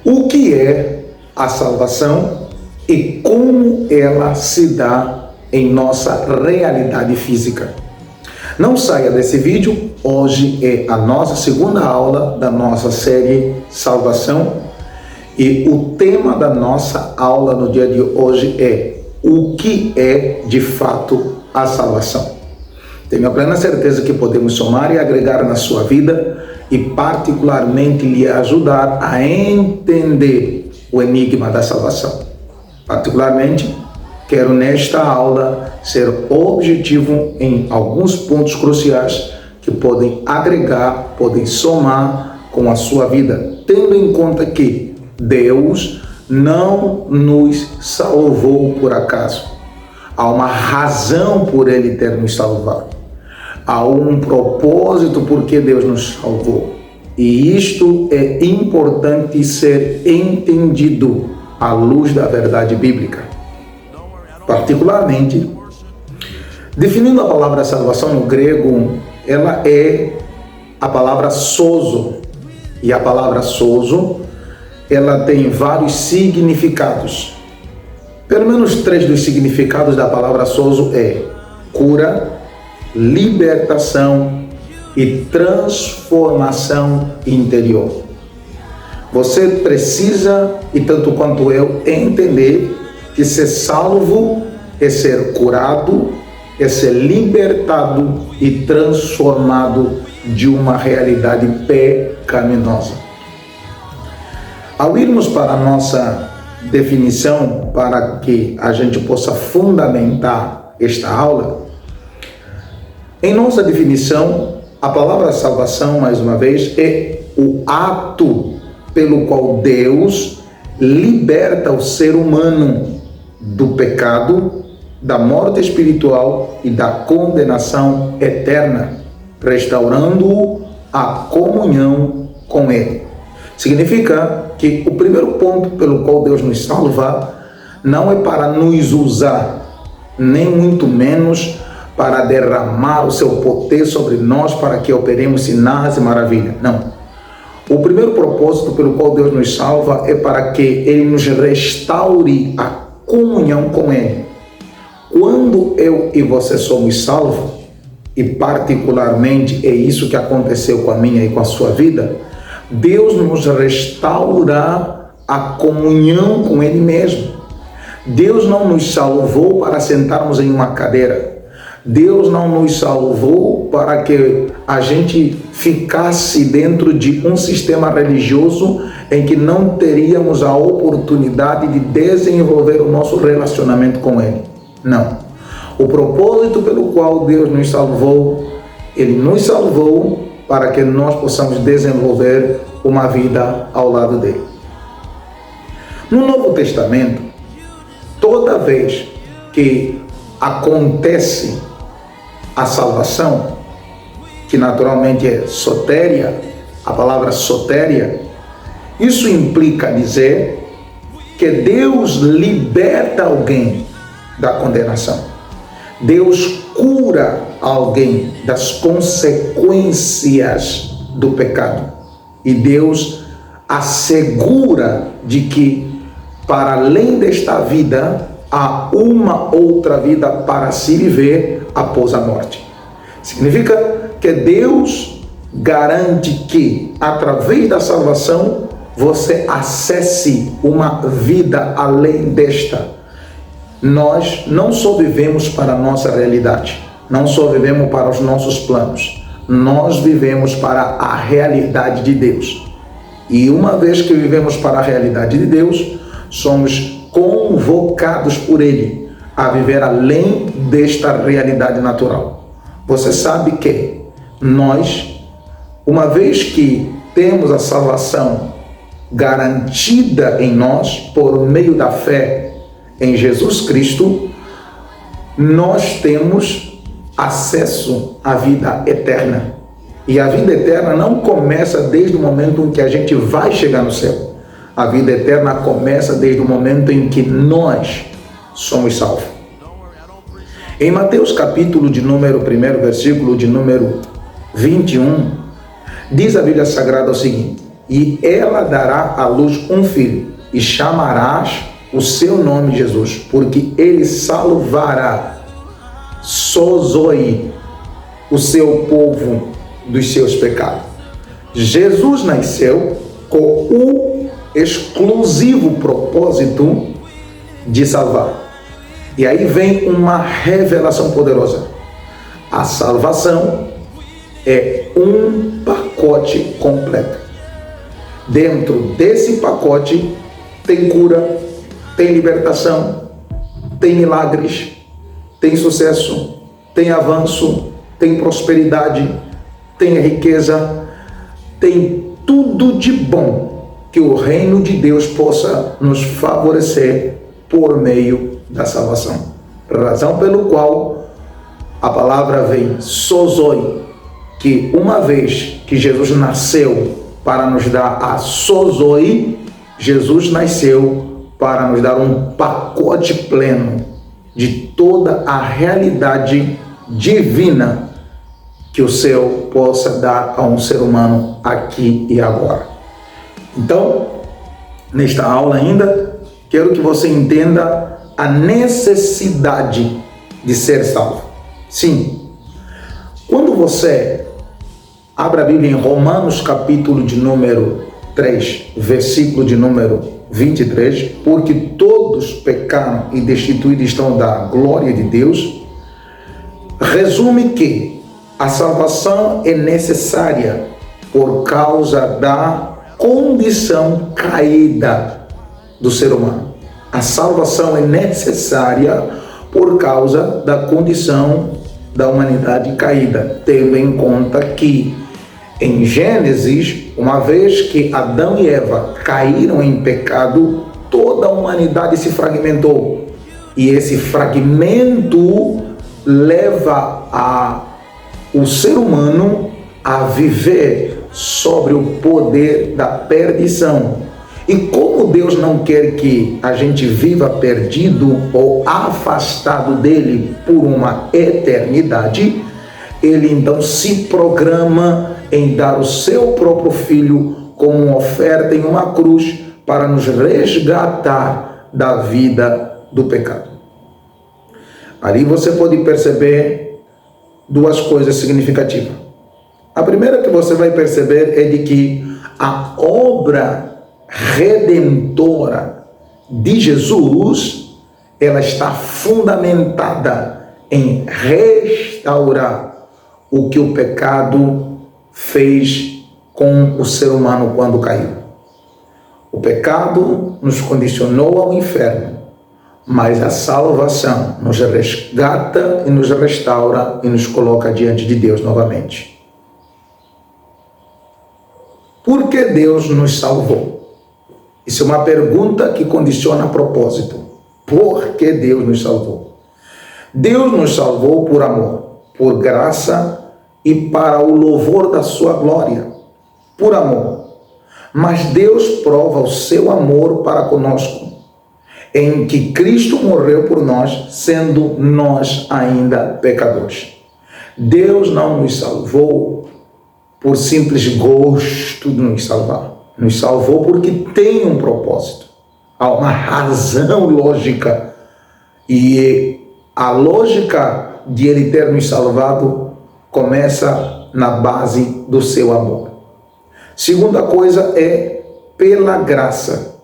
O que é a salvação e como ela se dá em nossa realidade física? Não saia desse vídeo, hoje é a nossa segunda aula da nossa série Salvação e o tema da nossa aula no dia de hoje é o que é de fato a salvação. Tenho a plena certeza que podemos somar e agregar na sua vida e particularmente lhe ajudar a entender o enigma da salvação. Particularmente, quero nesta aula ser objetivo em alguns pontos cruciais que podem agregar, podem somar com a sua vida, tendo em conta que Deus não nos salvou por acaso. Há uma razão por Ele ter nos salvado. Há um propósito por que Deus nos salvou. E isto é importante ser entendido à luz da verdade bíblica. Particularmente, definindo a palavra salvação no grego, ela é a palavra sozo. E a palavra sozo, ela tem vários significados. Pelo menos 3 dos significados da palavra sozo é cura, libertação e transformação interior. Você precisa, e tanto quanto eu, entender que ser salvo é ser curado, é ser libertado e transformado de uma realidade pecaminosa. Ao irmos para a nossa definição, para que a gente possa fundamentar esta aula, em nossa definição, a palavra salvação, mais uma vez, é o ato pelo qual Deus liberta o ser humano do pecado, da morte espiritual e da condenação eterna, restaurando-o à comunhão com Ele. Significa que o primeiro ponto pelo qual Deus nos salva não é para nos usar, nem muito menos para derramar o seu poder sobre nós para que operemos sinais e maravilhas. Não. O primeiro propósito pelo qual Deus nos salva é para que Ele nos restaure a comunhão com Ele. Quando eu e você somos salvos, e particularmente é isso que aconteceu com a minha e com a sua vida, Deus nos restaura a comunhão com Ele mesmo. Deus não nos salvou para sentarmos em uma cadeira. Deus não nos salvou para que a gente ficasse dentro de um sistema religioso em que não teríamos a oportunidade de desenvolver o nosso relacionamento com Ele. Não. O propósito pelo qual Deus nos salvou, Ele nos salvou para que nós possamos desenvolver uma vida ao lado dele. No Novo Testamento, toda vez que acontece a salvação, que naturalmente é sotéria, a palavra sotéria, isso implica dizer que Deus liberta alguém da condenação. Deus cura alguém das consequências do pecado. E Deus assegura de que, para além desta vida, há uma outra vida para se viver após a morte. Significa que Deus garante que, através da salvação, você acesse uma vida além desta. Nós não só vivemos para a nossa realidade, não só vivemos para os nossos planos, nós vivemos para a realidade de Deus. E uma vez que vivemos para a realidade de Deus, somos convocados por Ele a viver além desta realidade natural. Você sabe que nós, uma vez que temos a salvação garantida em nós por meio da fé em Jesus Cristo, nós temos acesso à vida eterna. E a vida eterna não começa desde o momento em que a gente vai chegar no céu. A vida eterna começa desde o momento em que nós somos salvos. Em Mateus capítulo de número 1, versículo de número 21, diz a Bíblia Sagrada o seguinte: e ela dará à luz um filho, e chamarás o seu nome Jesus, porque ele salvará, sozoi, o seu povo dos seus pecados. Jesus nasceu com o exclusivo propósito de salvar. E aí vem uma revelação poderosa. A salvação é um pacote completo. Dentro desse pacote tem cura, tem libertação, tem milagres, tem sucesso, tem avanço, tem prosperidade, tem riqueza, tem tudo de bom que o reino de Deus possa nos favorecer por meio da salvação. Razão pelo qual a palavra vem sozoi, que uma vez que Jesus nasceu para nos dar a sozoi, Jesus nasceu para nos dar um pacote pleno de toda a realidade divina que o céu possa dar a um ser humano aqui e agora. Então, nesta aula ainda, quero que você entenda a necessidade de ser salvo. Sim, quando você abre a Bíblia em Romanos capítulo de número 3, versículo de número 23, porque todos pecaram e destituídos estão da glória de Deus, resume que a salvação é necessária por causa da condição caída do ser humano. A salvação é necessária por causa da condição da humanidade caída, tendo em conta que em Gênesis, uma vez que Adão e Eva caíram em pecado, toda a humanidade se fragmentou. E esse fragmento leva o ser humano a viver sobre o poder da perdição. E como Deus não quer que a gente viva perdido ou afastado dele por uma eternidade, ele então se programa em dar o seu próprio filho como uma oferta em uma cruz para nos resgatar da vida do pecado. Ali você pode perceber duas coisas significativas. A primeira que você vai perceber é de que a obra redentora de Jesus, ela está fundamentada em restaurar o que o pecado fez com o ser humano quando caiu. O pecado nos condicionou ao inferno, mas a salvação nos resgata e nos restaura e nos coloca diante de Deus novamente. Por que Deus nos salvou? Isso é uma pergunta que condiciona a propósito. Por que Deus nos salvou? Deus nos salvou por amor, por graça e para o louvor da sua glória. Por amor. Mas Deus prova o seu amor para conosco, em que Cristo morreu por nós, sendo nós ainda pecadores. Deus não nos salvou por simples gosto de nos salvar. Nos salvou porque tem um propósito. Há uma razão lógica. E a lógica de Ele ter nos salvado começa na base do seu amor. Segunda coisa é pela graça.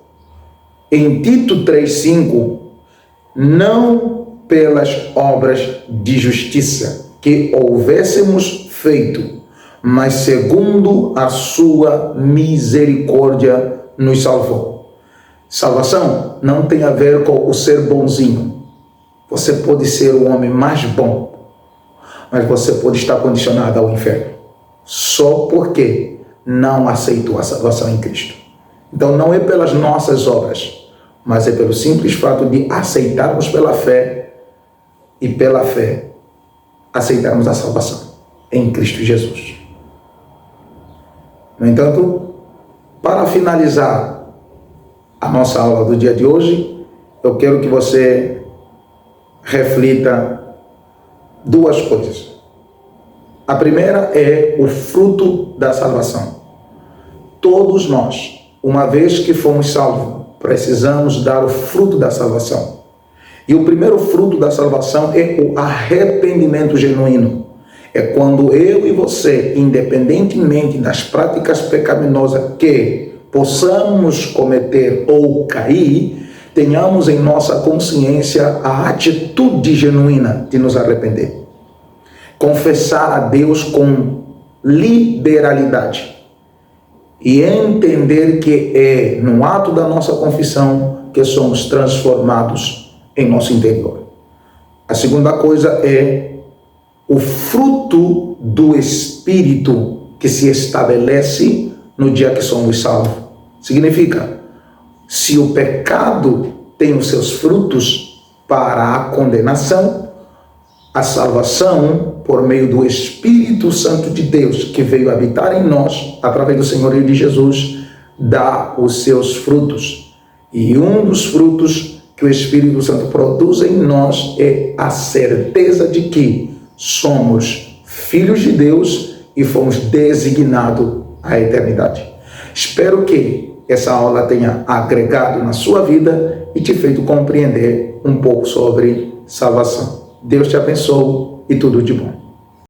Em Tito 3,5, não pelas obras de justiça que houvéssemos feito, mas segundo a sua misericórdia nos salvou. Salvação não tem a ver com o ser bonzinho. Você pode ser o homem mais bom, mas você pode estar condicionado ao inferno, só porque não aceitou a salvação em Cristo. Então não é pelas nossas obras, mas é pelo simples fato de aceitarmos pela fé e pela fé aceitarmos a salvação em Cristo Jesus. No entanto, para finalizar a nossa aula do dia de hoje, eu quero que você reflita duas coisas. A primeira é o fruto da salvação. todos nós, uma vez que fomos salvos, precisamos dar o fruto da salvação. E o primeiro fruto da salvação é o arrependimento genuíno. É quando eu e você, independentemente das práticas pecaminosas que possamos cometer ou cair, tenhamos em nossa consciência a atitude genuína de nos arrepender. Confessar a Deus com liberalidade. E entender que é no ato da nossa confissão que somos transformados em nosso interior. A segunda coisa é o fruto do Espírito que se estabelece no dia que somos salvos. Significa, se o pecado tem os seus frutos para a condenação, a salvação, por meio do Espírito Santo de Deus, que veio habitar em nós, através do Senhorio de Jesus, dá os seus frutos. E um dos frutos que o Espírito Santo produz em nós é a certeza de que somos filhos de Deus e fomos designados à eternidade. Espero que essa aula tenha agregado na sua vida e te feito compreender um pouco sobre salvação. Deus te abençoe e tudo de bom.